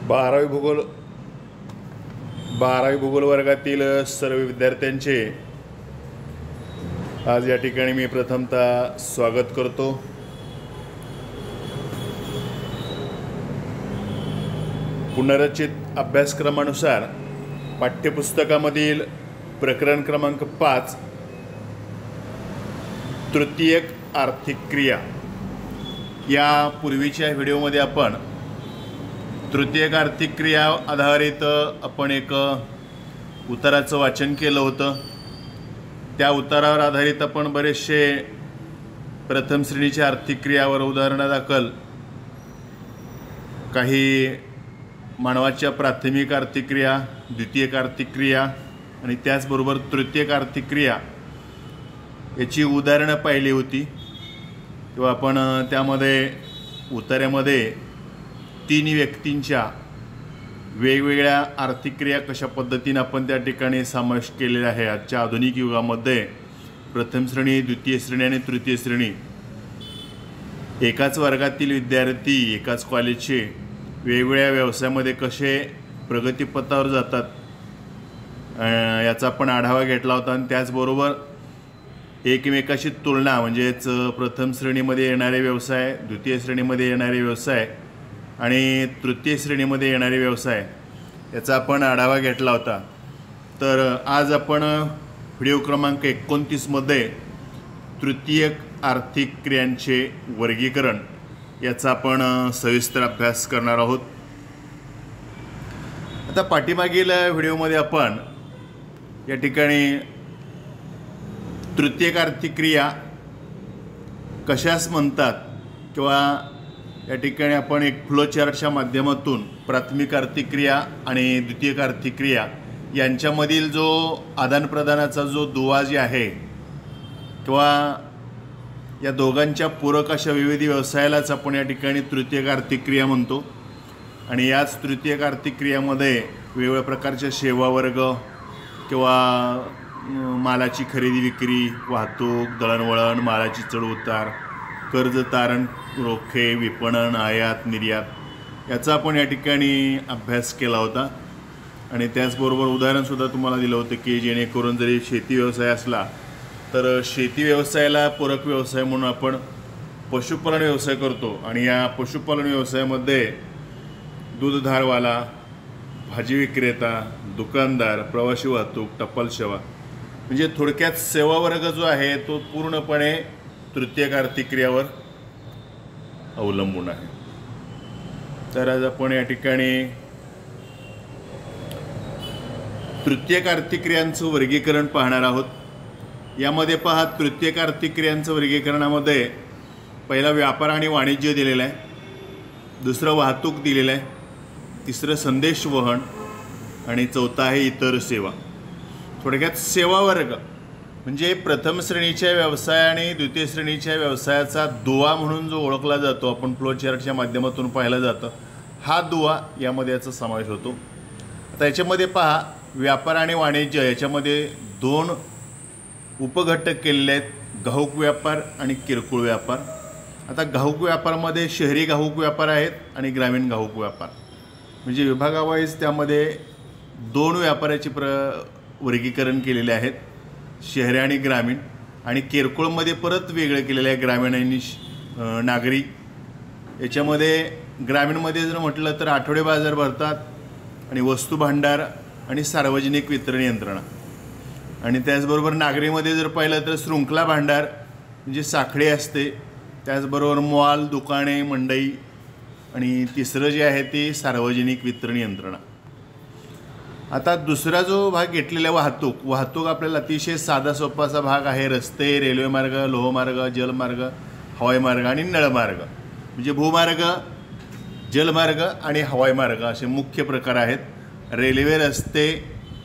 बारावी भूगोल वर्गातील सर्व विद्यार्थ्यांचे आज या ठिकाणी मी प्रथमतः स्वागत करतो। पुनर्रचित अभ्यासक्रमानुसार पाठ्यपुस्तकामधील प्रकरण क्रमांक 5 तृतीयक आर्थिक क्रिया या पूर्वीच्या व्हिडिओमध्ये आपण तृतीयक आर्थिक क्रिया आधारित आपण एक उत्तराचं वाचन केलं होतं। त्या उत्तरावर आधारित आपण बरेचसे प्रथम श्रेणीच्या आर्थिक क्रियावर उदाहरणादाखल काही मानवाच्या प्राथमिक आर्थिक क्रिया, द्वितीयक आर्थिक क्रिया आणि त्याचबरोबर तृतीयक आर्थिक क्रिया याची उदाहरणं पाहिली होती। किंवा आपण त्यामध्ये उत्तरामध्ये 3 व्यक्तींच्या वेगवेगळ्या आर्थिक क्रिया कशा पद्धतीने आपण त्या ठिकाणी समाविष्ट केलेल्या आहे। आजच्या आधुनिक युगामध्ये प्रथम श्रेणी, द्वितीय श्रेणी आणि तृतीय श्रेणी एकाच वर्गातील विद्यार्थी एकाच कॉलेजचे वेगवेगळ्या व्यवसायामध्ये कसे प्रगतीपथावर जातात याचा आपण आढावा घेतला होता। आणि त्याचबरोबर एकमेकाशी तुलना म्हणजेच प्रथम श्रेणीमध्ये येणारे व्यवसाय, द्वितीय श्रेणीमध्ये येणारे व्यवसाय आणि तृतीय श्रेणीमध्ये येणारे व्यवसाय याचा आपण आढावा घेतला होता। तर आज आपण व्हिडिओ क्रमांक 29 मध्ये तृतीयक आर्थिक क्रियांचे वर्गीकरण याचा आपण सविस्तर अभ्यास करणार आहोत। आता पाठीमागील व्हिडिओमध्ये आपण या ठिकाणी तृतीयक आर्थिक क्रिया कशास म्हणतात किंवा या ठिकाणी आपण एक फ्लो चार्टच्या माध्यमातून प्राथमिक आर्थिक क्रिया आणि द्वितीयक आर्थिक क्रिया यांच्यामधील जो आदानप्रदानाचा जो दुवा जे आहे किंवा या दोघांच्या पूरक अशा विविध व्यवसायालाच आपण या ठिकाणी तृतीयक आर्थिक क्रिया म्हणतो। आणि याच तृतीयक आर्थिक क्रियामध्ये वेगवेगळ्या प्रकारच्या सेवा वर्ग किंवा मालाची खरेदी विक्री, वाहतूक, दळणवळण, मालाची चढउतार, कर्ज तारण, रोखे, विपणन, आयात निर्यात याचा आपण या ठिकाणी अभ्यास केला होता। आणि त्याचबरोबर उदाहरणसुद्धा तुम्हाला दिलं होतं की जेणेकरून जरी शेती व्यवसाय असला तर शेती व्यवसायाला पूरक व्यवसाय म्हणून आपण पशुपालन व्यवसाय करतो। आणि या पशुपालन व्यवसायामध्ये दूधधारवाला, भाजी विक्रेता, दुकानदार, प्रवासी वाहतूक, टपाल सेवा म्हणजे थोडक्यात सेवा वर्ग जो आहे तो पूर्णपणे तृतीयक आर्थिक क्रियावर अवलंबून आहे। तर आज आपण या ठिकाणी तृतीयक आर्थिक क्रियांचं वर्गीकरण पाहणार आहोत। यामध्ये पहा, तृतीयक आर्थिक क्रियांचं वर्गीकरणामध्ये पहिला व्यापार आणि वाणिज्य दिलेलं आहे, दुसरं वाहतूक दिलेलं आहे, तिसरं संदेश वहन आणि चौथा आहे इतर सेवा। थोडक्यात सेवा वर्ग म्हणजे प्रथम श्रेणीच्या व्यवसाय आणि द्वितीय श्रेणीच्या व्यवसायाचा दुवा म्हणून जो ओळखला जातो, आपण फ्लो चार्टच्या माध्यमातून पाहिलं जातं, हा दुवा यामध्ये याचा समावेश होतो। आता याच्यामध्ये पहा, व्यापार आणि वाणिज्य याच्यामध्ये 2 उपघटक केलेले आहेत, घाऊक व्यापार आणि किरकोळ व्यापार। आता घाऊक व्यापारामध्ये शहरी घाऊक व्यापार आहेत आणि ग्रामीण घाऊक व्यापार म्हणजे विभागावाईज त्यामध्ये 2 व्यापाराचे वर्गीकरण केलेले आहेत, शहरी आणि ग्रामीण। आणि किरकोळमध्ये परत वेगळं केलेलं आहे, ग्रामीण आणि नागरी। याच्यामध्ये ग्रामीणमध्ये जर म्हटलं तर आठवडे बाजार भरतात आणि वस्तू भांडार आणि सार्वजनिक वितरण यंत्रणा। आणि त्याचबरोबर नागरीमध्ये जर पाहिलं तर शृंखला भांडार म्हणजे साखळी असते, त्याचबरोबर मॉल, दुकाने, मंडई आणि तिसरं जे आहे ते सार्वजनिक वितरण यंत्रणा। आता दुसरा जो भाग घेतलेला वाहतूक आपल्याला अतिशय साधा सोपा असा भाग आहे। रस्ते, रेल्वेमार्ग, लोहमार्ग, जलमार्ग, हवाई मार्ग आणि नळमार्ग म्हणजे भूमार्ग, जलमार्ग आणि हवाई मार्ग असे मुख्य प्रकार आहेत। रेल्वे, रस्ते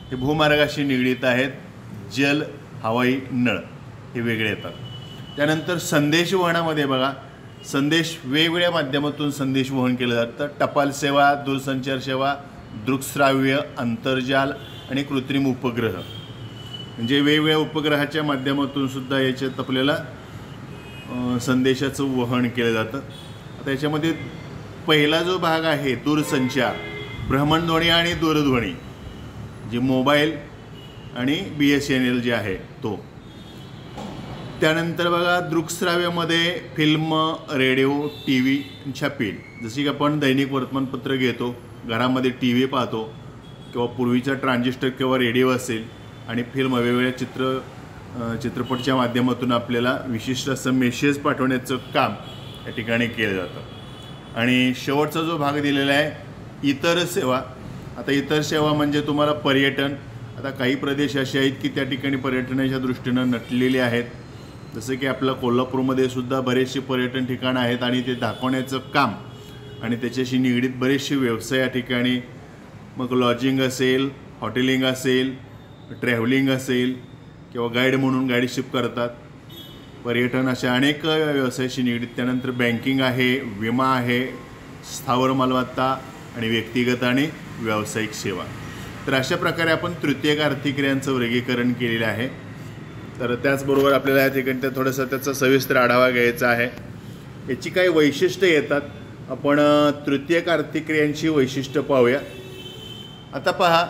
हे भूमार्गाशी निगडीत आहेत, जल, हवाई, नळ हे वेगळे येतात। त्यानंतर संदेश वहनामध्ये बघा, संदेश वेगवेगळ्या माध्यमातून संदेश वहन केलं जातं, टपाल सेवा, दूरसंचार सेवा, दृकश्राव्य, अंतर्जाल आणि कृत्रिम उपग्रह म्हणजे वेगवेगळ्या उपग्रहाच्या माध्यमातून सुद्धा याच्यात आपल्याला संदेशाचं वहन केलं जातं। आता याच्यामध्ये पहिला जो भाग आहे दूरसंचार भ्रमणध्वनी आणि दूरध्वनी जे मोबाईल आणि BSNL जे आहे तो. त्यानंतर बघा दृकश्राव्यामध्ये फिल्म, रेडिओ, TV, छापील. जशी की आपण दैनिक वर्तमानपत्र घेतो, घरामध्ये TV पाहतो किंवा पूर्वीचा ट्रान्झिस्टर किंवा रेडिओ असेल आणि फिल्म वेगवेगळ्या चित्रपटाच्या माध्यमातून आपल्याला विशिष्ट असं मेसेज पाठवण्याचं काम या ठिकाणी केलं जातं. आणि शेवटचा जो भाग दिलेला आहे इतर सेवा. आता इतर सेवा म्हणजे तुम्हाला पर्यटन. आता काही प्रदेश असे आहेत की त्या ठिकाणी पर्यटनाच्या दृष्टीनं नटलेले आहेत. जसं की आपलं कोल्हापूरमध्ये सुद्धा बरेचसे पर्यटन ठिकाणं आहेत आणि ते दाखवण्याचं काम आणि त्याच्याशी निगडीत बरेचसे व्यवसाय या ठिकाणी, मग लॉजिंग असेल, हॉटेलिंग असेल, ट्रॅव्हलिंग असेल किंवा गाईड म्हणून गाईडशिप करतात. पर्यटन अशा अनेक व्यवसायाशी निगडीत. त्यानंतर बँकिंग आहे, विमा आहे, स्थावर मालमत्ता आणि व्यक्तिगत आणि व्यावसायिक सेवा. तर अशा प्रकारे आपण तृतीयक आर्थिक क्रियांचं वर्गीकरण केलेलं आहे. तर त्याचबरोबर आपल्याला या ठिकाणी थोडंसं त्याचा सविस्तर आढावा घ्यायचा आहे. याची काही वैशिष्ट्ये येतात. आपण तृतीयक आर्थिक क्रियांची वैशिष्ट्य पाहूया. आता पहा,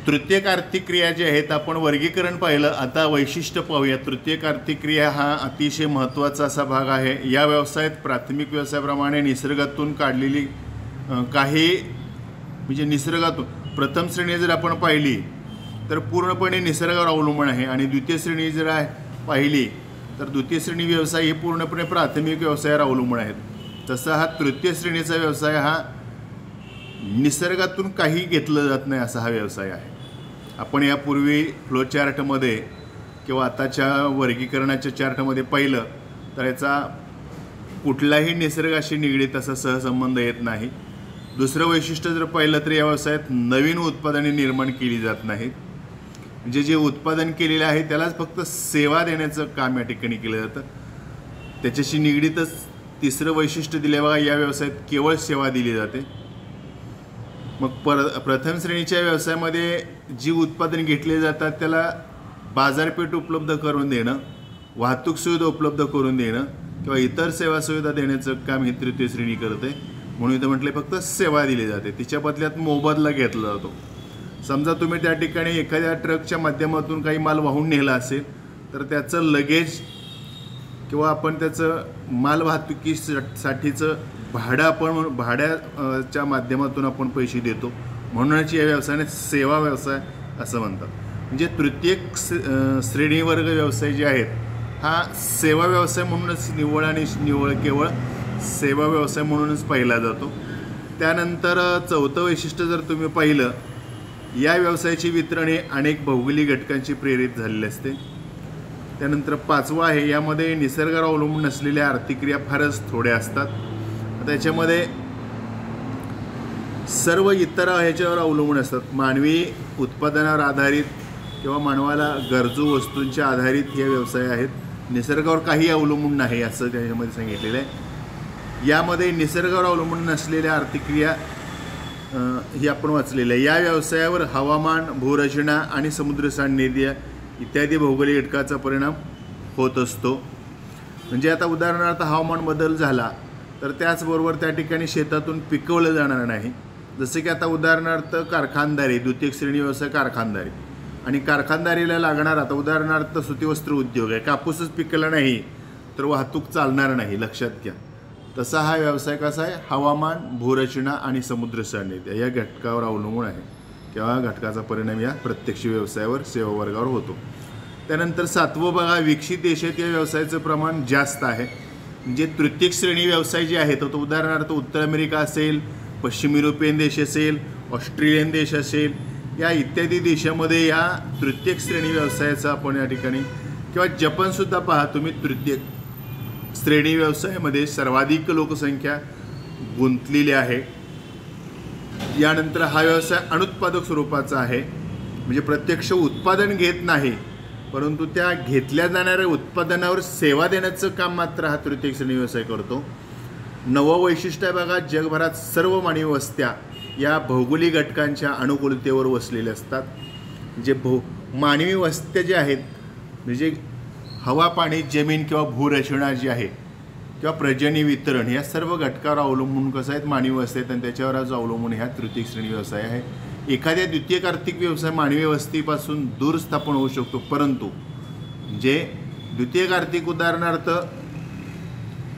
तृतीयक आर्थिक क्रिया जे आहेत आपण वर्गीकरण पाहिलं. आता वैशिष्ट्य पाहूया. तृतीयक आर्थिक क्रिया हा अतिशय महत्त्वाचा असा भाग आहे. या व्यवसायात प्राथमिक व्यवसायाप्रमाणे निसर्गातून काढलेली काही म्हणजे निसर्गातून प्रथम श्रेणी जर आपण पाहिली तर पूर्णपणे निसर्गावर अवलंबून आहे आणि द्वितीय श्रेणी जर पाहिली तर द्वितीय श्रेणी व्यवसाय हे पूर्णपणे प्राथमिक व्यवसायावर अवलंबून आहेत. तसा हा तृतीय श्रेणीचा व्यवसाय हा निसर्गातून काही घेतलं जात नाही असा हा व्यवसाय आहे. आपण यापूर्वी फ्लो चार्टमध्ये किंवा आताच्या वर्गीकरणाच्या चार्टमध्ये पाहिलं तर याचा कुठलाही निसर्गाशी निगडीत असा सहसंबंध येत नाही. दुसरं वैशिष्ट्य जर पाहिलं तर या व्यवसायात नवीन उत्पादने निर्माण केली जात नाहीत. म्हणजे जे उत्पादन केलेलं आहे त्यालाच फक्त सेवा देण्याचं काम या ठिकाणी केलं जातं. त्याच्याशी निगडीतच तिसरं वैशिष्ट्य दिलं बघा, या व्यवसायात केवळ सेवा दिली जाते. मग प्रथम श्रेणीच्या व्यवसायामध्ये जी उत्पादन घेतले जातात त्याला बाजारपेठ उपलब्ध करून देणं, वाहतूक सुविधा उपलब्ध करून देणं किंवा इतर सेवा सुविधा देण्याचं काम ही तृतीय श्रेणी करते. म्हणून इथं म्हटले फक्त सेवा दिली जाते, तिच्या बदल्यात मोबदला घेतला जातो. समजा तुम्ही त्या ठिकाणी एखाद्या ट्रकच्या माध्यमातून काही माल वाहून नेला असेल तर त्याचं लगेज किंवा आपण त्याचं माल वाहतुकीसाठीचं भाडं आपण भाड्याच्या माध्यमातून आपण पैसे देतो. म्हणूनच या व्यवसायाने सेवा व्यवसाय असं म्हणतात. म्हणजे तृतीयक श्रेणीवर्ग व्यवसाय जे आहेत हा सेवा व्यवसाय म्हणूनच निव्वळ आणि निव्वळ केवळ सेवा व्यवसाय म्हणूनच पाहिला जातो. त्यानंतर चौथं वैशिष्ट्य जर तुम्ही पाहिलं, या व्यवसायाची वितरण हे अनेक भौगोलिक घटकांची प्रेरित झालेले असते. त्यानंतर पाचवं आहे, यामध्ये निसर्गावर अवलंबून नसलेल्या आर्थिक क्रिया फारच थोड्या असतात. त्याच्यामध्ये सर्व इतर ह्याच्यावर अवलंबून असतात. मानवी उत्पादनावर आधारित किंवा मानवाला गरजू वस्तूंच्या आधारित हे व्यवसाय आहेत. निसर्गावर काही अवलंबून नाही असं त्याच्यामध्ये सांगितलेलं आहे. यामध्ये निसर्गावर अवलंबून नसलेल्या आर्थिक क्रिया ही आपण वाचलेलं आहे. या व्यवसायावर हवामान, भूरचना आणि समुद्र सान्निध्य इत्यादी भौगोलिक घटकाचा परिणाम होत असतो. म्हणजे आता उदाहरणार्थ हवामान बदल झाला तर त्याचबरोबर त्या ठिकाणी शेतातून पिकवलं जाणार नाही. जसं की आता उदाहरणार्थ कारखानदारी, द्वितीय श्रेणी व्यवसाय कारखानदारी आणि कारखानदारीला लागणार आता उदाहरणार्थ सुतीवस्त्र उद्योग आहे. कापूसच पिकला नाही तर वाहतूक चालणार नाही, लक्षात घ्या. तसा हा व्यवसाय कसा आहे, हवामान, भूरचना आणि समुद्र सान्निध्य या घटकावर अवलंबून आहे किंवा घटकाचा परिणाम या प्रत्यक्ष व्यवसायावर, सेवा वर्गावर होतो. त्यानंतर सातवं बघा, विकसित देशात या व्यवसायाचं प्रमाण जास्त आहे. म्हणजे तृतीयक श्रेणी व्यवसाय जे आहेत तो उदाहरणार्थ उत्तर अमेरिका असेल, पश्चिम युरोपियन देश असेल, ऑस्ट्रेलियन देश असेल, या इत्यादी देशामध्ये या तृतीयक श्रेणी व्यवसायाचा आपण या ठिकाणी किंवा जपानसुद्धा पहा तुम्ही, तृतीयक श्रेणी व्यवसायामध्ये सर्वाधिक लोकसंख्या गुंतलेली आहे. यानंतर हा व्यवसाय अनुत्पादक स्वरूपाचा आहे. म्हणजे प्रत्यक्ष उत्पादन घेत नाही परंतु त्या घेतल्या जाणाऱ्या उत्पादनावर सेवा देण्याचं काम मात्र हा तृतीय श्रेणी व्यवसाय करतो. नवं वैशिष्ट्य आहे बघा, जगभरात सर्व मानवी वस्त्या या भौगोलिक घटकांच्या अनुकूलतेवर वसलेल्या असतात. जे मानवी वस्त्या ज्या आहेत म्हणजे हवा, पाणी, जमीन किंवा भूरचना जी आहे किंवा पर्जन्य वितरण या सर्व घटकावर अवलंबून कसं आहेत मानवी व्यवस्था आहेत आणि त्याच्यावर आज अवलंबून ह्या तृतीय श्रेणी व्यवसाय आहे। एखाद्या द्वितीयक आर्थिक व्यवसाय मानवी वस्तीपासून दूर स्थापन होऊ शकतो, परंतु जे द्वितीयक आर्थिक उदाहरणार्थ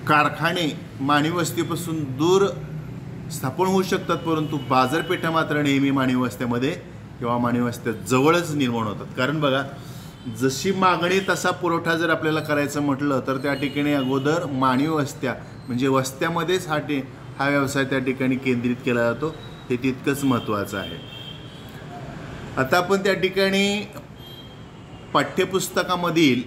कारखाने मानवी वस्तीपासून दूर स्थापन होऊ शकतात, परंतु बाजारपेठा मात्र नेहमी मानवी वस्त्यामध्ये किंवा मानवी वस्त्या जवळच निर्माण होतात। कारण बघा, जशी मागणी तसा पुरवठा जर आपल्याला करायचं म्हटलं तर त्या ठिकाणी अगोदर मानवी वस्त्या म्हणजे वस्त्यामध्येच हा व्यवसाय त्या ठिकाणी केंद्रित केला जातो, हे तितकंच महत्त्वाचं आहे। आता आपण त्या ठिकाणी पाठ्यपुस्तकामधील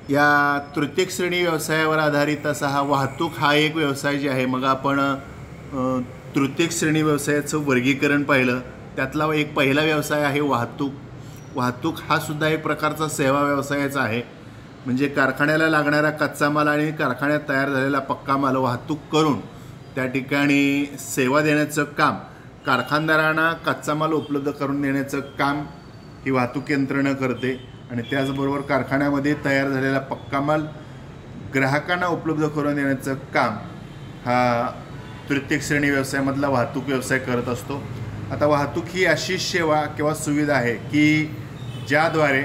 या तृतीय श्रेणी व्यवसायावर आधारित असा हा वाहतूक हा एक व्यवसाय जे आहे, मग आपण तृतीय श्रेणी व्यवसायाचं वर्गीकरण पाहिलं, त्यातला एक पहिला व्यवसाय आहे वाहतूक। वाहतूक हा सुद्धा एक प्रकारचा सेवा व्यवसायाचा आहे, म्हणजे कारखान्याला लागणारा कच्चा माल आणि कारखान्यात तयार झालेला पक्का माल वाहतूक करून त्या ठिकाणी सेवा देण्याचं काम, कारखानदारांना कच्चा माल उपलब्ध करून देण्याचं काम ही वाहतूक यंत्रणा करते आणि त्याचबरोबर कारखान्यामध्ये तयार झालेला पक्का माल ग्राहकांना उपलब्ध करून देण्याचं काम हा तृतीय श्रेणी व्यवसायामधला वाहतूक व्यवसाय करत असतो। आता वाहतूक ही अशी सेवा किंवा सुविधा आहे की ज्याद्वारे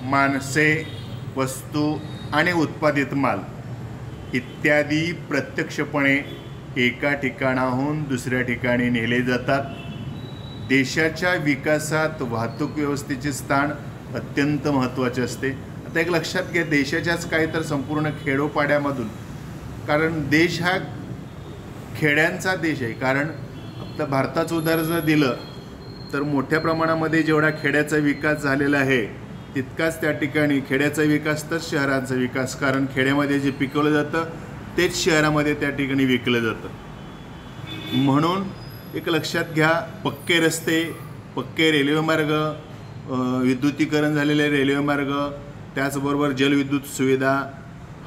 माणसे, वस्तू आणि उत्पादित माल इत्यादी प्रत्यक्षपणे एका ठिकाणाहून दुसऱ्या ठिकाणी नेले जातात। देशाच्या विकासात वाहतूक व्यवस्थेचे स्थान अत्यंत महत्त्वाचे असते। आता एक लक्षात घ्या, देशाच्याच काय तर संपूर्ण खेडोपाड्यामधून, कारण देश हा खेड्यांचा देश आहे, कारण आपल्या भारताचं उदाहरण जर दिलं तर मोठ्या प्रमाणामध्ये जेवढा खेड्याचा विकास झालेला आहे तितकाच त्या ठिकाणी खेड्याचा विकास तर शहरांचा विकास, कारण खेड्यामध्ये जे पिकवलं जातं तेच शहरामध्ये त्या ठिकाणी विकलं जातं। म्हणून एक लक्षात घ्या, पक्के रस्ते, पक्के रेल्वेमार्ग, विद्युतीकरण झालेले रेल्वेमार्ग, त्याचबरोबर जलविद्युत सुविधा,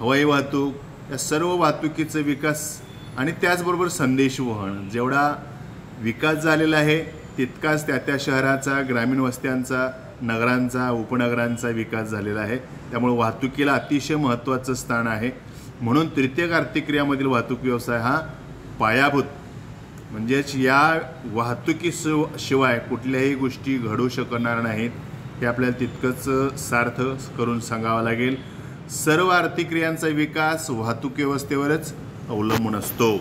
हवाई वाहतूक या सर्व वाहतुकीचा विकास आणि त्याचबरोबर संदेशवहन, जेवढा विकास झालेला आहे तितकाच त्या शहराचा, ग्रामीण वस्त्यांचा, नगरांचा, उपनगरांचा विकास झालेला आहे। त्यामुळे वाहतुकीला अतिशय महत्त्वाचं स्थान आहे। म्हणून तृतीयक आर्थिक क्रियामधील वाहतूक व्यवसाय हा पायाभूत, म्हणजेच या वाहतुकीशिवाय कुठल्याही गोष्टी घडू शकणार नाहीत, हे आपल्याला तितकंच सार्थ करून सांगावं लागेल। सर्व आर्थिक क्रियांचा विकास वाहतूक व्यवस्थेवरच अवलंबून असतो।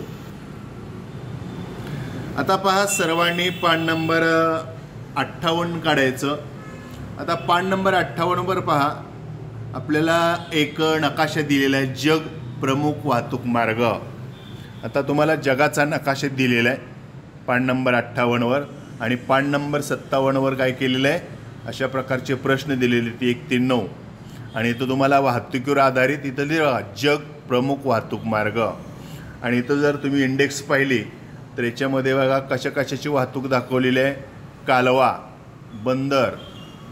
आता पहा, सर्वांनी पान नंबर 58 काढायचं। आता पान नंबर 58वर पहा, आपल्याला एक नकाशा दिलेला आहे, जग प्रमुख वाहतूक मार्ग। आता तुम्हाला जगाचा नकाशा दिलेला आहे पान नंबर 58वर, आणि पान नंबर 57वर काय केलेलं आहे, अशा प्रकारचे प्रश्न दिलेले आहेत 1 ते 9, आणि इथं तुम्हाला वाहतुकीवर आधारित इथं लिहा जग प्रमुख वाहतूक मार्ग। आणि इथं जर तुम्ही इंडेक्स पाहिली तर याच्यामध्ये बघा कशा कशाची वाहतूक दाखवलेली आहे, कालवा, बंदर,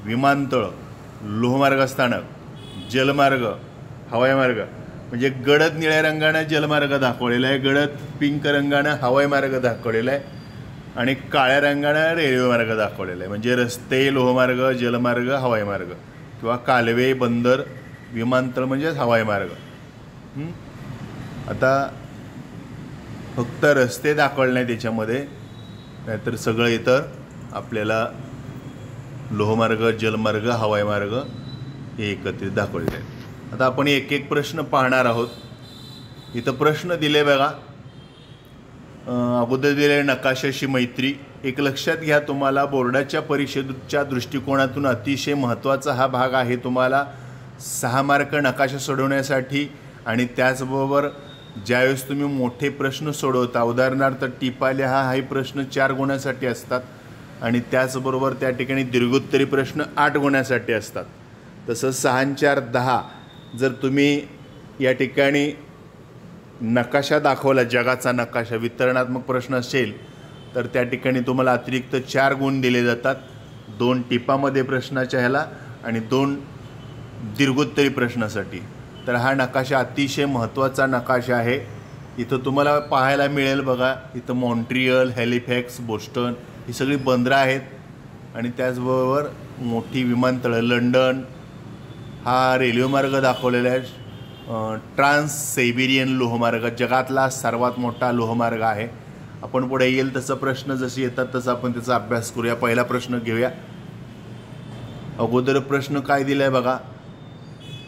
विमानतळ, लोहमार्ग स्थानक, जलमार्ग, हवाई मार्ग, म्हणजे गडद निळ्या रंगाने जलमार्ग दाखवलेला आहे, गडद पिंक रंगाने हवाई मार्ग दाखवलेला आहे आणि काळ्या रंगाने रेल्वे मार्ग दाखवलेला आहे। म्हणजे रस्ते, लोहमार्ग, जलमार्ग, हवाई मार्ग किंवा कालवे, बंदर, विमानतळ म्हणजे हवाई मार्ग। आता फक्त रस्ते दाखवले नाही त्याच्यामध्ये, नाहीतर सगळं इतर आपल्याला लोहमार्ग, जलमार्ग, हवाई मार्ग हे एकत्रित दाखवलेले आहेत। आता आपण एक एक प्रश्न पाहणार आहोत। इथं प्रश्न दिले बघा, अगोदर दिले नकाशाशी मैत्री। एक लक्षात घ्या, तुम्हाला बोर्डाच्या परीक्षेच्या दृष्टिकोनातून अतिशय महत्त्वाचा हा भाग आहे। तुम्हाला 6 मार्क नकाशा सोडवण्यासाठी आणि त्याचबरोबर ज्यावेळेस तुम्ही मोठे प्रश्न सोडवता, उदाहरणार्थ टिपा लिहा, हा प्रश्न 4 गुणांसाठी असतात आणि त्याचबरोबर त्या ठिकाणी दीर्घोत्तरी प्रश्न 8 गुणांसाठी असतात। तसं 6 आणि 4 10, जर तुम्ही या ठिकाणी नकाशा दाखवला, जगाचा नकाशा, वितरणात्मक प्रश्न असेल तर त्या ठिकाणी तुम्हाला अतिरिक्त 4 गुण दिले जातात, 2 टिपामध्ये प्रश्नाच्या ह्याला आणि 2 दीर्घोत्तरी प्रश्नासाठी। तर हा नकाशा अतिशय महत्त्वाचा नकाशा आहे। इथं तुम्हाला पाहायला मिळेल बघा, इथं मॉन्ट्रियल, हॅलिफॅक्स, बोस्टन ही सगळी बंदरं आहेत आणि त्याचबरोबर मोठी विमानतळं, लंडन, हा रेल्वे मार्ग दाखवलेला आहे, ट्रान्स सायबेरियन लोहमार्ग जगातला सर्वात मोठा लोहमार्ग आहे. आपण पुढे येईल तसं प्रश्न जसे येतात तसं आपण त्याचा अभ्यास करूया. पहिला प्रश्न घेऊया. अगोदर प्रश्न काय दिलाय बघा.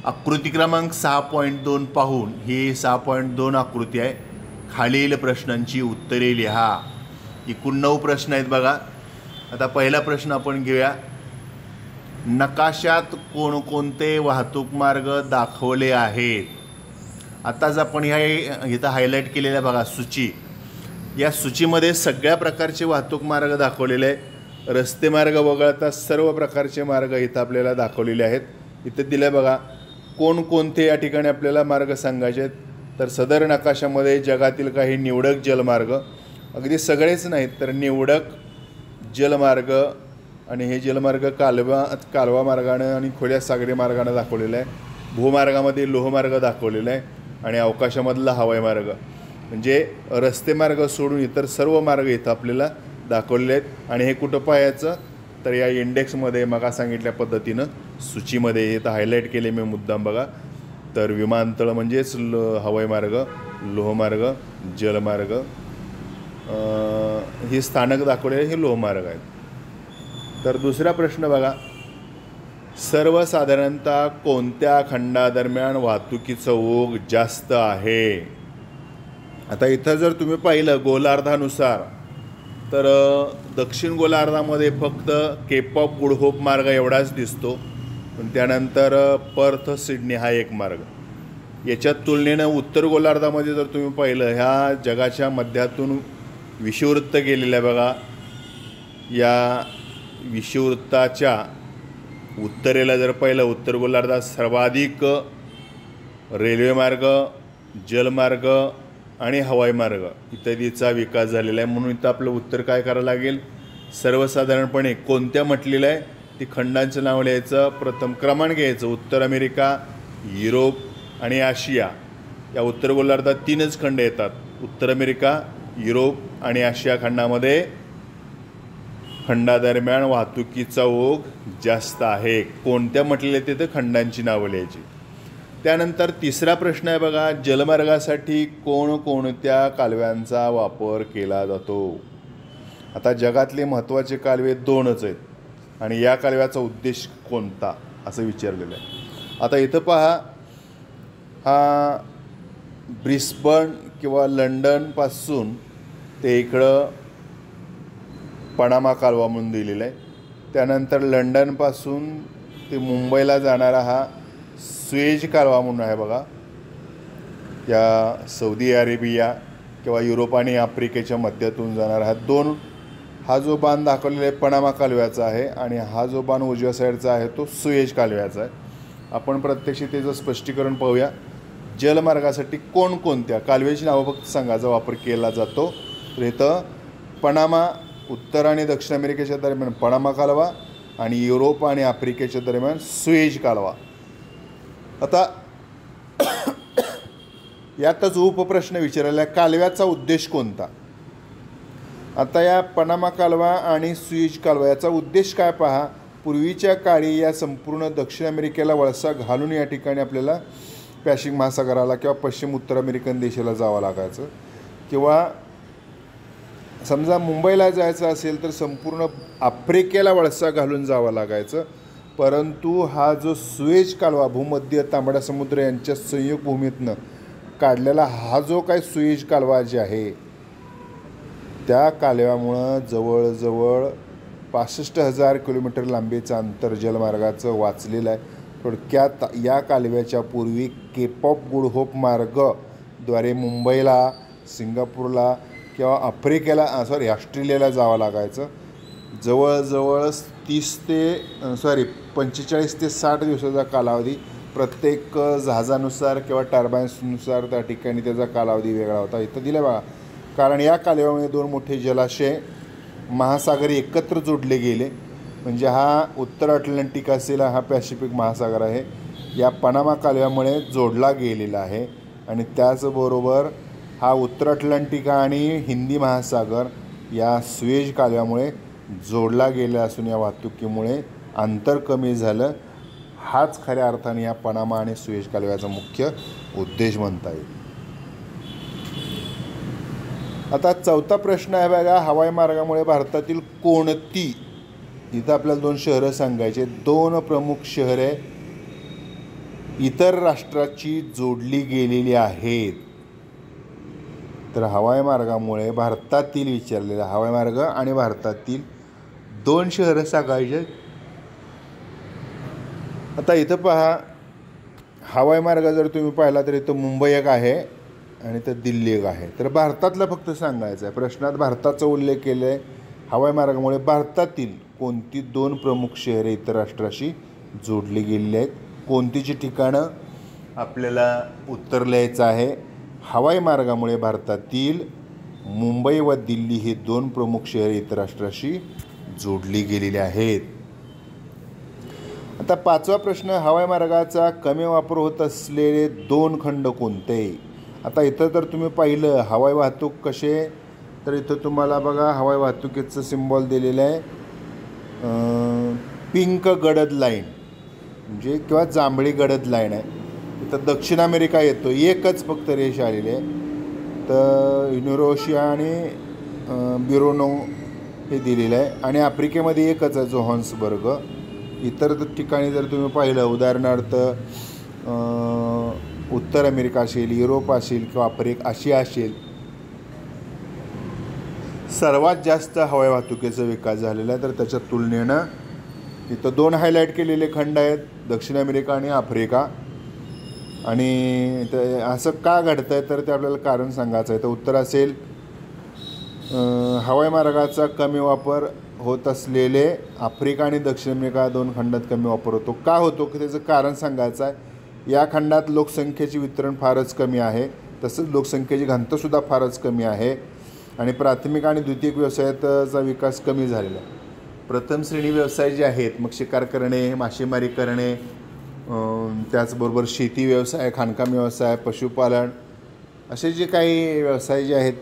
आकृती क्रमांक 6.2 पाहून ही 6.2 आकृती आहे. खालील प्रश्नांची उत्तरे लिहा. एकूण 9 प्रश्न आहेत बघा. आता पहिला प्रश्न आपण घेऊया. नकाशात कोणकोणते वाहतूक मार्ग दाखवले आहेत. आताच आपण ह्या इथं हायलाईट केलेल्या बघा सूची. या सूचीमध्ये सगळ्या प्रकारचे वाहतूक मार्ग दाखवलेले आहे. रस्ते मार्ग वगळता सर्व प्रकारचे मार्ग इथं आपल्याला दाखवलेले आहेत. इथं दिलं बघा कोणकोणते या ठिकाणी आपल्याला मार्ग सांगायचे आहेत. तर सदर नकाशामध्ये जगातील काही निवडक जलमार्ग, अगदी सगळेच नाहीत तर निवडक जलमार्ग, आणि हे जलमार्ग कालवा मार्गानं आणि खुल्या सागरी मार्गानं दाखवलेलं आहे. भूमार्गामध्ये लोहमार्ग दाखवलेला आहे आणि अवकाशामधला हवाई मार्ग. म्हणजे रस्ते मार्ग सोडून इतर सर्व मार्ग इथं आपल्याला दाखवलेले आहेत. आणि हे कुठं पाहायचं तर या इंडेक्समध्ये मग सांगितल्या पद्धतीनं सूचीमध्ये इथं हायलाईट केले मी मुद्दाम बघा. तर विमानतळ म्हणजेच हवाई मार्ग, लोहमार्ग, जलमार्ग, हे स्थानक दाखवलेले हे लोहमार्ग आहेत. तर दुसरा प्रश्न बघा. सर्वसाधारणतः कोणत्या खंडादरम्यान वाहतुकीचं ओघ जास्त आहे. आता इथं जर तुम्ही पाहिलं गोलार्धानुसार तर दक्षिण गोलार्धामध्ये फक्त केप ऑफ गुड होप मार्ग एवढाच दिसतो. पण त्यानंतर पर्थ सिडनी हा एक मार्ग. याच्या तुलनेनं उत्तर गोलार्धामध्ये जर तुम्ही पाहिलं ह्या जगाच्या मध्यातून विषुववृत्त गेलेलं आहे बघा. या विषुववृत्ताच्या उत्तरेला जर पाहिलं उत्तर गोलार्धात सर्वाधिक रेल्वे मार्ग, जलमार्ग आणि हवाई मार्ग इत्यादीचा विकास झालेला आहे. म्हणून इथं आपलं उत्तर काय करावं लागेल. सर्वसाधारणपणे कोणत्या म्हटलेलं आहे ती खंडांचं नाव लिहायचं. प्रथम क्रमांक घ्यायचं. उत्तर अमेरिका, युरोप आणि आशिया. या उत्तर गोलार्धात 3च खंड येतात. उत्तर अमेरिका, युरोप आणि आशिया खंडामध्ये खंडादरम्यान वाहतुकीचा ओघ जास्त आहे. कोणत्या म्हटलेले तिथं खंडांची नावं लिहायची. त्यानंतर तिसरा प्रश्न आहे बघा. जलमार्गासाठी कोणकोणत्या कालव्यांचा वापर केला जातो. आता जगातले महत्त्वाचे कालवे 2च आहेत आणि या कालव्याचा उद्देश कोणता असं विचारलेलं आहे. आता इथं पहा. हा ब्रिस्बन किंवा लंडनपासून ते इकडं पनामा कालवा म्हणून दिलेला आहे. त्यानंतर लंडनपासून ते मुंबईला जाणारा हा सुएज कालवा म्हणून आहे बघा. या सौदी अरेबिया किंवा युरोप आणि आफ्रिकेच्या मध्यातून जाणारा हा जो बाण दाखवलेला आहे पनामा कालव्याचा आहे आणि हा जो बाण उजव्या साईडचा आहे तो सुएज कालव्याचा आहे. आपण प्रत्यक्ष त्याचं स्पष्टीकरण पाहूया. जलमार्गासाठी कोणकोणत्या कालव्याची नावं फक्त सांगायचा वापर केला जातो. तर इथं पनामा, उत्तर आणि दक्षिण अमेरिकेच्या दरम्यान पनामा कालवा आणि युरोप आणि आफ्रिकेच्या दरम्यान सुएज कालवा. आता यातच उपप्रश्न विचारलेला आहे. कालव्याचा उद्देश कोणता. आता या पनामा कालवा आणि सुएज कालवा याचा उद्देश काय पहा. पूर्वीच्या काळी या संपूर्ण दक्षिण अमेरिकेला वळसा घालून या ठिकाणी आपल्याला पॅसिफिक महासागराला किंवा पश्चिम उत्तर अमेरिकन देशाला जावं लागायचं. किंवा समजा मुंबईला जायचं असेल तर संपूर्ण आफ्रिकेला वळसा घालून जावं लागायचं. परंतु हा जो सुएज कालवा भूमध्य तांबडा समुद्र यांच्या संयोग भूमीतनं काढलेला हा जो काय सुएज कालवा जे आहे त्या कालव्यामुळं जवळजवळ 65,000 किलोमीटर लांबीचं अंतर जलमार्गाचं वाचलेलं आहे. थोडक्यात या कालव्याच्या पूर्वी केप ऑफ गुड होप मार्गद्वारे मुंबईला, सिंगापूरला किंवा ऑस्ट्रेलियाला जावं लागायचं. जवळजवळ 45 ते 60 दिवसाचा कालावधी प्रत्येक जहाजानुसार किंवा टर्बाईन्सनुसार त्या ठिकाणी त्याचा कालावधी वेगळा होता. इथं दिलं बघा. कारण या कालव्यामुळे 2 मोठे जलाशय महासागरी एकत्र जोडले गेले. म्हणजे हा उत्तर अटलांटिक असेल हा पॅसिफिक महासागर आहे या पनामा कालव्यामुळे जोडला गेलेला आहे. आणि त्याचबरोबर हा उत्तर अटलांटिक आणि हिंदी महासागर या सुएज कालव्यामुळे जोडला गेला असून या वाहतुकीमुळे अंतर कमी झालं. हाच खऱ्या अर्थाने या पनामा आणि सुएज कालव्याचा मुख्य उद्देश म्हणता येईल. आता चौथा प्रश्न आहे बघा, हवाई मार्गामुळे भारतातील कोणती, इथं आपल्याला 2 शहरं सांगायचे, 2 प्रमुख शहरे इतर राष्ट्राची जोडली गेलेली आहेत. तर हवाई मार्गामुळे भारतातील विचारलेला हवाई मार्ग आणि भारतातील 2 शहरं सांगायचे. आता इथं पहा, हवाई मार्ग जर तुम्ही पाहिला तर इथं मुंबई एक आहे आणि इथं दिल्ली एक आहे. तर भारतातलं फक्त सांगायचं आहे. प्रश्नात भारताचा उल्लेख केला आहे. हवाई मार्गामुळे भारतातील कोणती 2 प्रमुख शहरे इतर राष्ट्राशी जोडली गेलेली आहेत, कोणतीची ठिकाणं आपल्याला उत्तर लिहायचं आहे. हवाई मार्गामुळे भारतातील मुंबई व दिल्ली ही 2 प्रमुख शहरे इतर राष्ट्राशी जोडली गेलेली आहेत. आता 5वा प्रश्न, हवाई मार्गाचा कमी वापर होत असलेले 2 खंड कोणते. आता इथं तर तुम्ही पाहिलं हवाई वाहतूक कसे, तर इथं तुम्हाला बघा हवाई वाहतुकीचं सिम्बॉल दिलेलं आहे, पिंक गडद लाईन म्हणजे किंवा जांभळी गडद लाईन आहे. इथं दक्षिण अमेरिका येतो, एकच फक्त रेष आलेली आहे. तर युरोशिया आणि बिरोनो हे दिलेलं आहे आणि आफ्रिकेमध्ये एकच आहे, जोहान्सबर्ग. इतर ठिकाणी जर तुम्ही पाहिलं, उदाहरणार्थ उत्तर अमेरिका असेल, युरोप असेल किंवा आशिया असेल, सर्वात जास्त हवाई वाहतुकीचा विकास झालेला आहे. तर त्याच्या तुलनेनं इथं 2 हायलाईट केलेले खंड आहेत, दक्षिण अमेरिका आणि आफ्रिका. आणि असं का घडतं आहे तर ते आपल्याला कारण सांगायचं आहे. तर उत्तर असेल हवाई मार्गाचा कमी वापर होत असलेले आफ्रिका आणि दक्षिण अमेरिका 2 खंडात कमी वापर होतो. का होतो की त्याचं कारण सांगायचं आहे. या खंडात लोकसंख्येचे वितरण फारच कमी आहे, तसंच लोकसंख्येची घनतासुद्धा फारच कमी आहे आणि प्राथमिक आणि द्वितीयक व्यवसायाचा विकास कमी झालेला आहे. प्रथम श्रेणी व्यवसाय जे आहेत, मग शिकार करणे, मासेमारी करणे, त्याचबरोबर शेती व्यवसाय, खाणकाम व्यवसाय, पशुपालन, असे जे काही व्यवसाय जे आहेत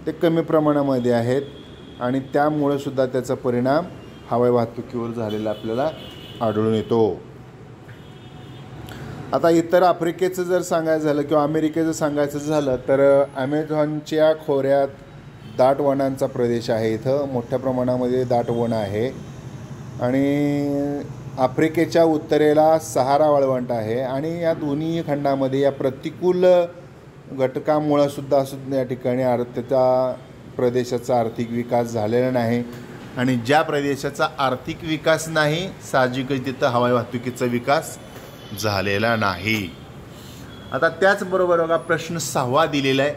ते कमी प्रमाणामध्ये आहेत आणि त्यामुळे सुद्धा त्याचा परिणाम हवाई वाहतुकीवर झालेला आपल्याला आढळून येतो. आता इतर आफ्रिकेचं जर सांगायचं झालं किंवा अमेरिकेचं सांगायचं झालं तर ॲमेझॉनच्या खोऱ्यात दाट वनांचा प्रदेश आहे. इथं मोठ्या प्रमाणामध्ये दाट वन आहे आणि आफ्रिकेच्या उत्तरेला सहारा वाळवंट आहे आणि या दोन्ही खंडामध्ये या प्रतिकूल घटकामुळं सुद्धा या ठिकाणी त्या प्रदेशाचा आर्थिक विकास झालेला नाही आणि ज्या प्रदेशाचा आर्थिक विकास नाही, साहजिकच तिथं हवाई वाहतुकीचा विकास झालेला नाही. आता त्याचबरोबर बघा प्रश्न 6वा दिलेला आहे,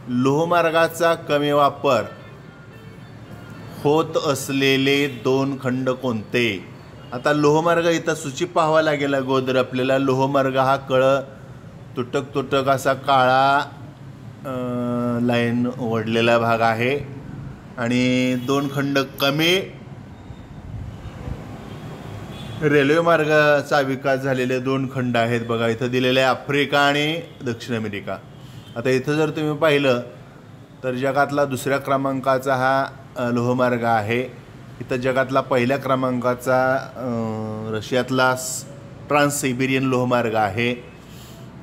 लोहमार्गाचा कमी वापर होत असलेले 2 खंड कोणते. आता लोहमार्ग इथं सूची पाहावा लागेल अगोदर आपल्याला. लोहमार्ग हा तुटक तुटक असा काळा लाईन ओढलेला भाग आहे आणि 2 खंड कमी रेल्वे मार्गाचा विकास झालेले 2 खंड आहेत. बघा इथं दिलेले आहे आफ्रिका आणि दक्षिण अमेरिका. आता इथं जर तुम्ही पाहिलं तर जगातला 2ऱ्या क्रमांकाचा हा लोहमार्ग आहे. इथं जगातला 1ल्या क्रमांकाचा रशियातला ट्रान्स सायबेरियन लोहमार्ग आहे.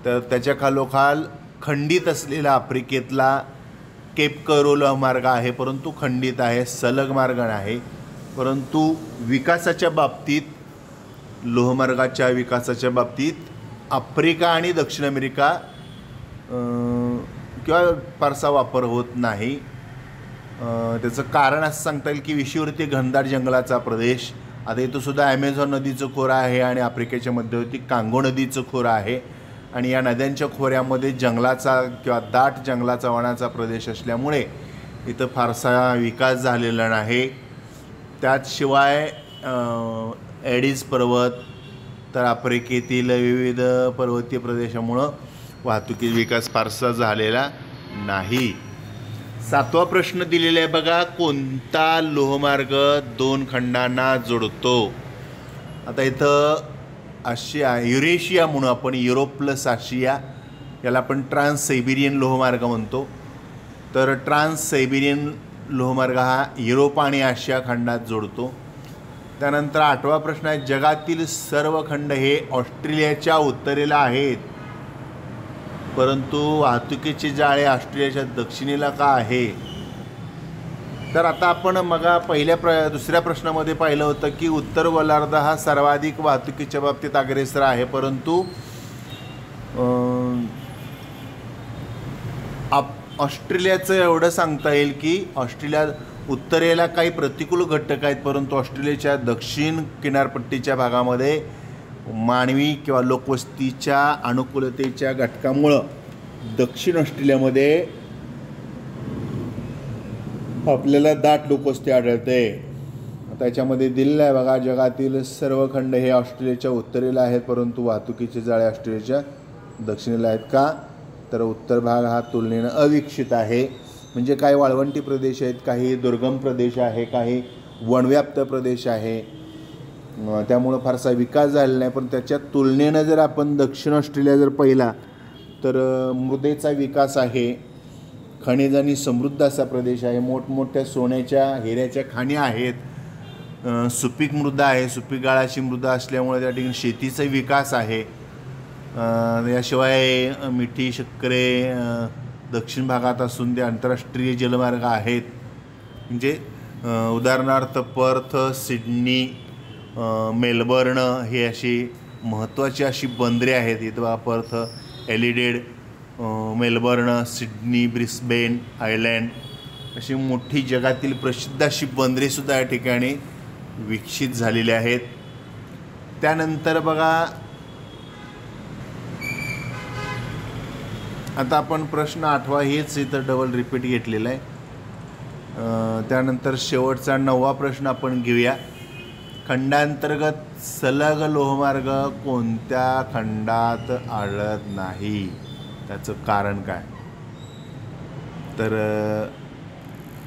तर त्याच्या खालोखाल खंडित असलेला आफ्रिकेतला केप करो लोहमार्ग आहे, परंतु खंडित आहे, सलग मार्ग आहे. परंतु विकासाच्या बाबतीत, लोहमार्गाच्या विकासाच्या बाबतीत आफ्रिका आणि दक्षिण अमेरिका किंवा फारसा वापर होत नाही. त्याचं कारण असं सांगता येईल की विषुववृत्तीय घनदाट जंगलाचा प्रदेश. आता इथं सुद्धा ॲमेझॉन नदीचं खोरं आहे आणि आफ्रिकेच्या मध्यवर्ती कांगो नदीचं खोरं आहे आणि या नद्यांच्या खोऱ्यामध्ये जंगलाचा किंवा दाट जंगलाचा वनाचा प्रदेश असल्यामुळे इथं फारसा विकास झालेला नाही. त्याशिवाय एडिस पर्वत, तर आफ्रिकेतील विविध पर्वतीय प्रदेशामुळं वाहतुकी विकास फारसा झालेला नाही. 7वा प्रश्न दिलेला आहे बघा, कोणता लोहमार्ग 2 खंडांना जोडतो. आता इथं आशिया, युरेशिया म्हणून आपण, युरोप प्लस आशिया, याला आपण ट्रान्स सायबेरियन लोहमार्ग म्हणतो. तर ट्रान्स सायबेरियन लोहमार्ग हा युरोप आणि आशिया खंडात जोडतो. त्यानंतर 8वा प्रश्न आहे, जगातील सर्व खंड हे ऑस्ट्रेलियाच्या उत्तरेला आहेत. परंतु वाहतुकीचे जाळे ऑस्ट्रेलियाच्या दक्षिणेला का आहे? तर आता आपण दुसऱ्या प्रश्नामध्ये पाहिलं होतं की उत्तर गोलार्ध हा सर्वाधिक वाहतुकीच्या बाबतीत अग्रेसर आहे, परंतु ऑस्ट्रेलियाचं एवढं सांगता येईल की ऑस्ट्रेलिया उत्तरेला काही प्रतिकूल घटक आहेत, परंतु ऑस्ट्रेलियाच्या दक्षिण किनारपट्टीच्या भागामध्ये मानवी किंवा लोकवस्तीच्या अनुकूलतेच्या घटकामुळं दक्षिण ऑस्ट्रेलियामध्ये आपल्याला दाट लोकवस्ती आढळते. त्याच्यामध्ये दिलेलं आहे बघा, जगातील सर्व खंड हे ऑस्ट्रेलियाच्या उत्तरेला आहेत, परंतु वाहतुकीचे जाळे ऑस्ट्रेलियाच्या दक्षिणेला आहेत. का? तर उत्तर भाग हा तुलनेनं अविकसित आहे. म्हणजे काही वाळवंटी प्रदेश आहेत, काही दुर्गम प्रदेश आहे, काही वनव्याप्त प्रदेश आहे, त्यामुळं फारसा विकास झालेला नाही. पण त्याच्या तुलनेनं जर आपण दक्षिण ऑस्ट्रेलिया जर पाहिला तर मृदेचा विकास आहे, खनिजांनी समृद्ध असा प्रदेश आहे, मोठमोठ्या सोन्याच्या हिऱ्याच्या खाणी आहेत, सुपीक मृदा आहे, सुपीक गाळाची मृदा असल्यामुळे त्या ठिकाणी शेतीचा विकास आहे. याशिवाय मिठी शक्करे दक्षिण भागात असून ते आंतरराष्ट्रीय जलमार्ग आहेत. म्हणजे उदाहरणार्थ पर्थ, सिडनी, मेलबर्न हे अशी महत्त्वाची अशी बंदरे आहेत. इथं बघा Perth, elided, Melbourne, Sydney, Brisbane island अशी मोठी जगातील प्रसिद्ध अशी बंदरेसुद्धा या ठिकाणी विकसित झालेली आहेत. त्यानंतर बघा आता आपण प्रश्न 8वा हेच इथं डबल रिपीट घेतलेला आहे. त्यानंतर शेवटचा 9वा प्रश्न आपण घेऊया. खंडांतर्गत सलग लोहमार्ग कोणत्या खंडात आढळत नाही? त्याचं कारण काय? तर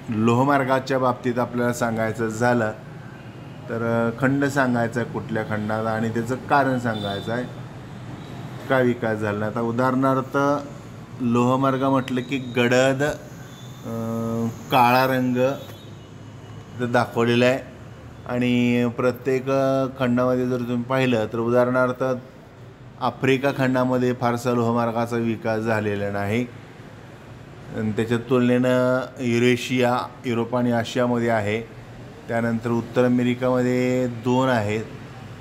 लोहमार्गाच्या बाबतीत आपल्याला सांगायचं झालं तर खंड सांगायचा आहे कुठल्या खंडात आणि त्याचं कारण सांगायचं आहे, का विकास झाला. आता उदाहरणार्थ लोहमार्ग म्हटलं की गडद काळा रंग दाखवलेला आहे आणि प्रत्येक खंडामध्ये जर तुम्ही पाहिलं तर उदाहरणार्थ आफ्रिका खंडामध्ये फारसा लोहमार्गाचा विकास झालेला नाही. त्याच्या तुलनेनं युरोप आणि आशियामध्ये आहे. त्यानंतर उत्तर अमेरिकामध्ये 2 आहेत.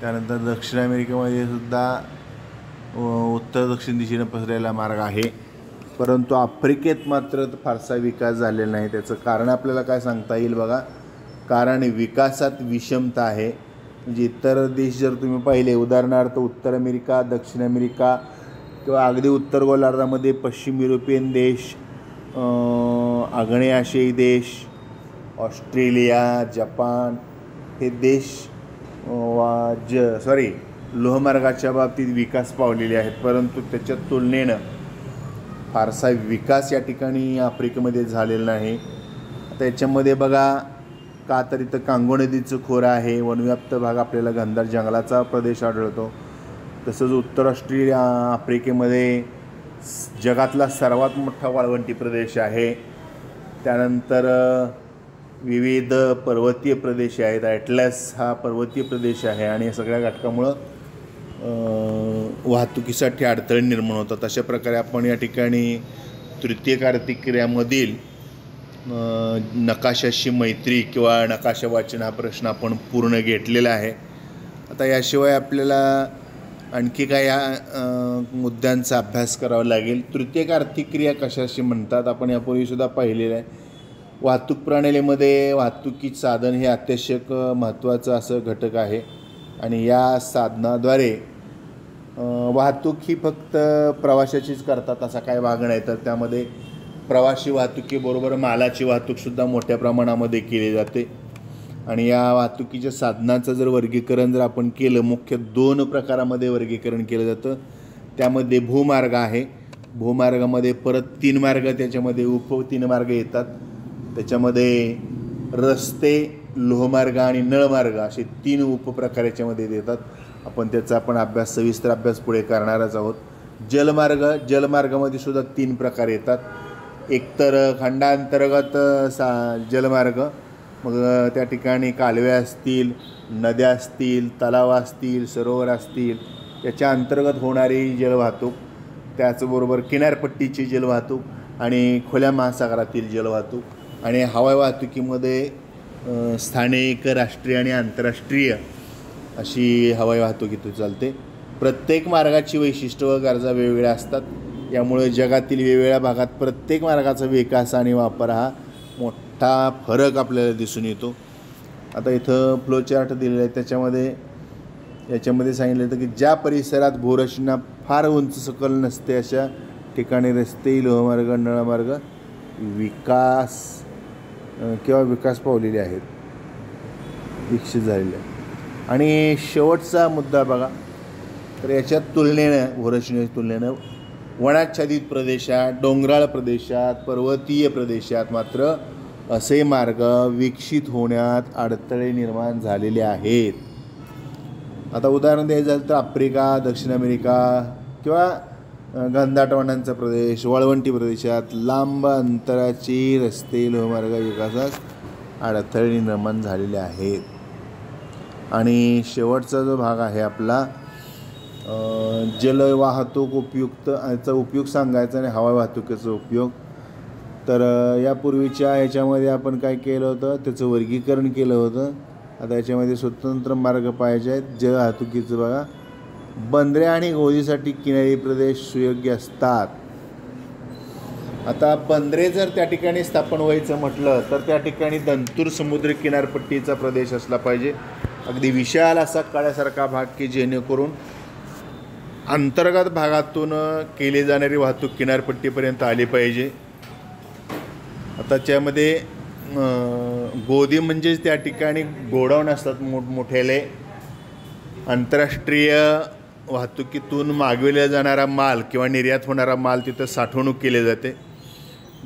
त्यानंतर दक्षिण अमेरिकेमध्ये सुद्धा उत्तर दक्षिण दिशेनं पसरलेला मार्ग आहे, परंतु आफ्रिकेत मात्र फारसा विकास झालेला नाही. त्याचं कारण आपल्याला काय सांगता येईल बघा. कारण विकासात विषमता आहे. म्हणजे इतर देश जर तुम्ही पाहिले उदाहरणार्थ उत्तर अमेरिका, दक्षिण अमेरिका किंवा अगदी उत्तर गोलार्धामध्ये पश्चिम युरोपियन देश, आग्नेय आशियाई देश, ऑस्ट्रेलिया, जपान हे देश लोहमार्गाच्या बाबतीत विकास पावलेले आहेत, परंतु त्याच्या तुलनेनं फारसा विकास या ठिकाणी आफ्रिकेमध्ये झालेला नाही. आता याच्यामध्ये बघा का तर इथं कांगो नदीचं खोरं आहे, वनव्याप्त भाग आपल्याला घनदाट जंगलाचा प्रदेश आढळतो. तसंच उत्तर आफ्रिकेमध्ये जगातला सर्वात मोठा वाळवंटी प्रदेश आहे. त्यानंतर विविध पर्वतीय प्रदेश आहेत. ॲटलस हा पर्वतीय प्रदेश आहे आणि या सगळ्या घटकामुळं वाहतुकीसाठी अडथळे निर्माण होतात. अशा प्रकारे आपण या ठिकाणी तृतीय आर्थिक क्रियामधील नकाशाशी मैत्री किंवा नकाशा वाचन हा प्रश्न आपण पूर्ण घेतलेला आहे. आता याशिवाय आपल्याला आणखी काय या मुद्द्यांचा अभ्यास करावा लागेल. तृतीय आर्थिक क्रिया कशाशी म्हणतात आपण यापूर्वीसुद्धा पाहिलेलं आहे. वाहतूक प्रणालीमध्ये वाहतुकीचं साधन हे अत्यावश्यक महत्त्वाचं असं घटक आहे आणि या साधनाद्वारे वाहतूक ही फक्त प्रवाशाचीच करतात असा काय भाग नाही, तर त्यामध्ये प्रवासी वाहतुकीबरोबर मालाची वाहतूकसुद्धा मोठ्या प्रमाणामध्ये केली जाते. आणि या वाहतुकीच्या साधनाचं जर वर्गीकरण जर आपण केलं, मुख्य 2 प्रकारामध्ये वर्गीकरण केलं जातं. त्यामध्ये भूमार्ग आहे. भूमार्गामध्ये परत 3 मार्ग, त्याच्यामध्ये 3 मार्ग येतात. त्याच्यामध्ये रस्ते, लोहमार्ग आणि नळमार्ग असे 3 उपप्रकार याच्यामध्ये येतात. आपण त्याचा सविस्तर अभ्यास पुढे करणारच आहोत. जलमार्गामध्ये सुद्धा 3 प्रकार येतात. एकतर खंडांतर्गत जलमार्ग, मग त्या ठिकाणी कालवे असतील, नद्या असतील, तलाव असतील, सरोवर असतील, त्याच्या अंतर्गत होणारी जलवाहतूक. त्याचबरोबर किनारपट्टीची जलवाहतूक आणि खुल्या महासागरातील जलवाहतूक आणि हवाई वाहतुकीमध्ये स्थानिक, राष्ट्रीय आणि आंतरराष्ट्रीय अशी हवाई वाहतूक इथं चालते. प्रत्येक मार्गाची वैशिष्ट्य व गरजा वेगवेगळ्या असतात. यामुळे जगातील वेगवेगळ्या भागात प्रत्येक मार्गाचा विकास आणि वापर हा मोठा फरक आपल्याला दिसून येतो. आता इथं फ्लो चार्ट दिलेला आहे. याच्यामध्ये सांगितलं होतं की ज्या परिसरात भूरचना फार उंच सकल नसते अशा ठिकाणी रस्ते, लोहमार्ग, नळमार्ग विकास पावलेले आहेत, विकसित झालेले आहेत. आणि शेवटचा मुद्दा बघा, तर याच्यात तुलनेनं, भूरचनेच्या तुलनेनं वनाच्छादित प्रदेशात, डोंगराळ प्रदेशात, पर्वतीय प्रदेशात मात्र असे मार्ग विकसित होण्यात अडथळे निर्माण झालेले आहेत. आता उदाहरण द्यायचं झालं तर आफ्रिका, दक्षिण अमेरिका किंवा घनदाट वनांचा प्रदेश, वाळवंटी प्रदेशात लांब अंतराची रस्ते, लोहमार्ग विकासास अडथळे निर्माण झालेले आहेत. आणि शेवटचा जो भाग आहे आपला जलवाहतूक उपयुक्त याचा उपयोग सांगायचा आणि हवाई वाहतुकीचा उपयोग. तर यापूर्वीच्या ह्याच्यामध्ये आपण काय केलं होतं, त्याचं वर्गीकरण केलं होतं. आता याच्यामध्ये स्वतंत्र मार्ग पाहिजे आहेत. जलवाहतुकीचं बघा, बंदरे आणि गोदीसाठी किनारी प्रदेश सुयोग्य असतात. आता बंदरे जर त्या ठिकाणी स्थापन व्हायचं म्हटलं तर त्या ठिकाणी दंतूर समुद्र किनारपट्टीचा प्रदेश असला पाहिजे, अगदी विशाल असा काळ्यासारखा भाग की जेणेकरून अंतर्गत भागातून केली जाणारी वाहतूक किनारपट्टीपर्यंत आली पाहिजे. आता त्यामध्ये गोदी म्हणजेच त्या ठिकाणी गोडाऊन असतात मोठमोठ्याले. आंतरराष्ट्रीय वाहतुकीतून मागविला जाणारा माल किंवा निर्यात होणारा माल तिथं साठवणूक केली जाते.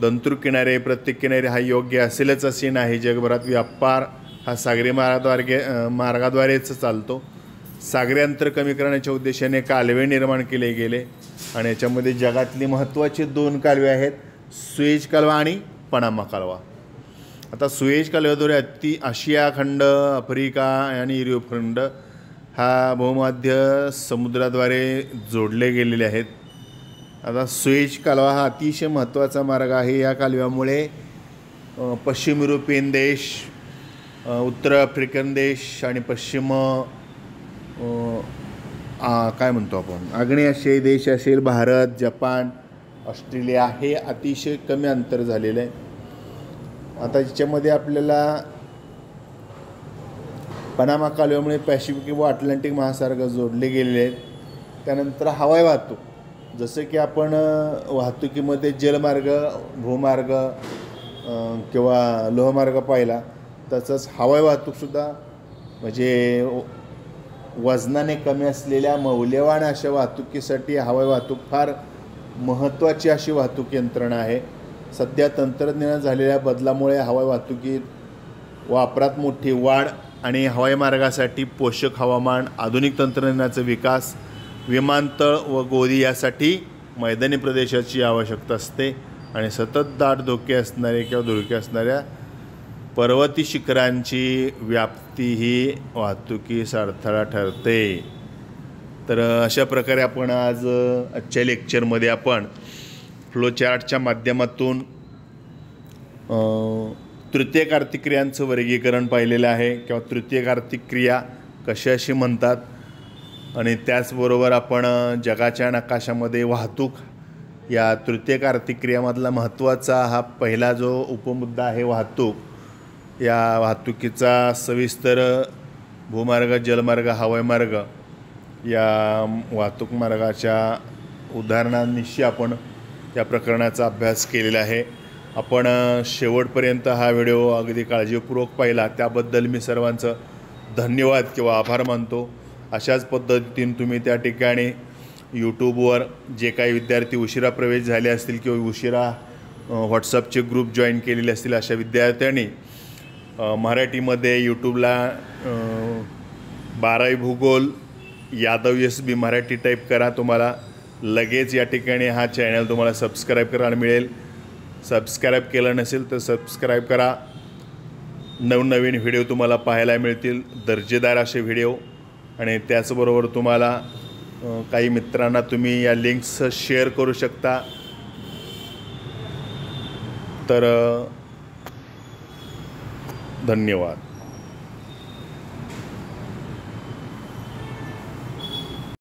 दंतूर किनारे, प्रत्येक किनारे हा योग्य असेलच असे नाही. जगभरात व्यापार हा सागरी मार्गाद्वारेच चालतो. सागरी अंतर कमी करण्याच्या उद्देशाने कालवे निर्माण केले गेले आणि याच्यामध्ये जगातली महत्त्वाचे 2 कालवे आहेत, सुएझ कालवा आणि पनामा कालवा. आता सुएझ कालव्याद्वारे आशिया खंड, आफ्रिका आणि युरोप खंड हा भूमध्य समुद्राद्वारे जोडले गेलेले आहेत. आता सुएझ कालवा हा अतिशय महत्त्वाचा मार्ग आहे. या कालव्यामुळे पश्चिम युरोपियन देश, उत्तर आफ्रिकन देश आणि पश्चिम काय म्हणतो आपण आग्नेय आशियाई देश असेल, भारत, जपान, ऑस्ट्रेलिया हे अतिशय कमी अंतर झालेलं आहे. आता याच्यामध्ये आपल्याला पनामा कालव्यामुळे पॅसिफिक व अटलांटिक महासागर जोडले गेलेले आहेत. त्यानंतर हवाई वाहतूक, जसं की आपण वाहतुकीमध्ये जलमार्ग, भूमार्ग किंवा लोहमार्ग पाहिला, तसंच हवाई वाहतूकसुद्धा म्हणजे वजनाने कमी असलेल्या मौल्यवान अशा वाहतुकीसाठी हवाई वाहतूक फार महत्त्वाची अशी वाहतूक यंत्रणा आहे. सध्या तंत्रज्ञानात झालेल्या बदलामुळे हवाई वाहतुकीत वापरात मोठी वाढ आणि हवाई मार्गासाठी पोषक हवामान, आधुनिक तंत्रज्ञानाचा विकास, विमानतळ व गोदी यासाठी मैदानी प्रदेशाची आवश्यकता असते आणि सतत दाट धुके असणाऱ्या पर्वती शिखरांची व्याप्ती ही वाहतुकीस अडथळा ठरते. तर अशा प्रकारे आपण आज आजच्या लेक्चरमध्ये आपण फ्लो चार्टच्या माध्यमातून तृतीयक आर्थिक क्रियांचं वर्गीकरण पाहिलेलं आहे किंवा तृतीयक आर्थिक क्रिया कशाशी म्हणतात. आणि त्याचबरोबर आपण जगाच्या नकाशामध्ये वाहतूक या तृतीयक आर्थिक क्रियामधला महत्त्वाचा हा पहिला जो उपमुद्दा आहे वाहतूक, या वाहतुकीचा सविस्तर भूमार्ग, जलमार्ग, हवाई मार्ग या वाहतूक मार्गाच्या उदाहरणांनिशी आपण या प्रकरणाचा अभ्यास केलेला आहे. आपण शेवटपर्यंत हा व्हिडिओ अगदी काळजीपूर्वक पाहिला त्याबद्दल मी सर्वांचं धन्यवाद किंवा आभार मानतो. अशाच पद्धतीने तुम्ही त्या ठिकाणी यूट्यूबवर जे काही विद्यार्थी उशिरा प्रवेश झाले असतील किंवा उशिरा व्हॉट्सअपचे ग्रुप जॉईन केलेले असतील अशा विद्यार्थ्यांनी मराठीमध्ये यूट्यूबला 12वी भूगोल यादव SB मराठी टाईप करा. तुम्हाला लगेच या ठिकाणी हा चॅनल तुम्हाला सबस्क्राईब करायला मिळेल. सबस्क्राईब केलं नसेल तर सबस्क्राईब करा. नवनवीन व्हिडिओ तुम्हाला पाहायला मिळतील, दर्जेदार असे व्हिडिओ. आणि त्याचबरोबर तुम्हाला काही मित्रांना तुम्ही या लिंक्स शेअर करू शकता. तर धन्यवाद.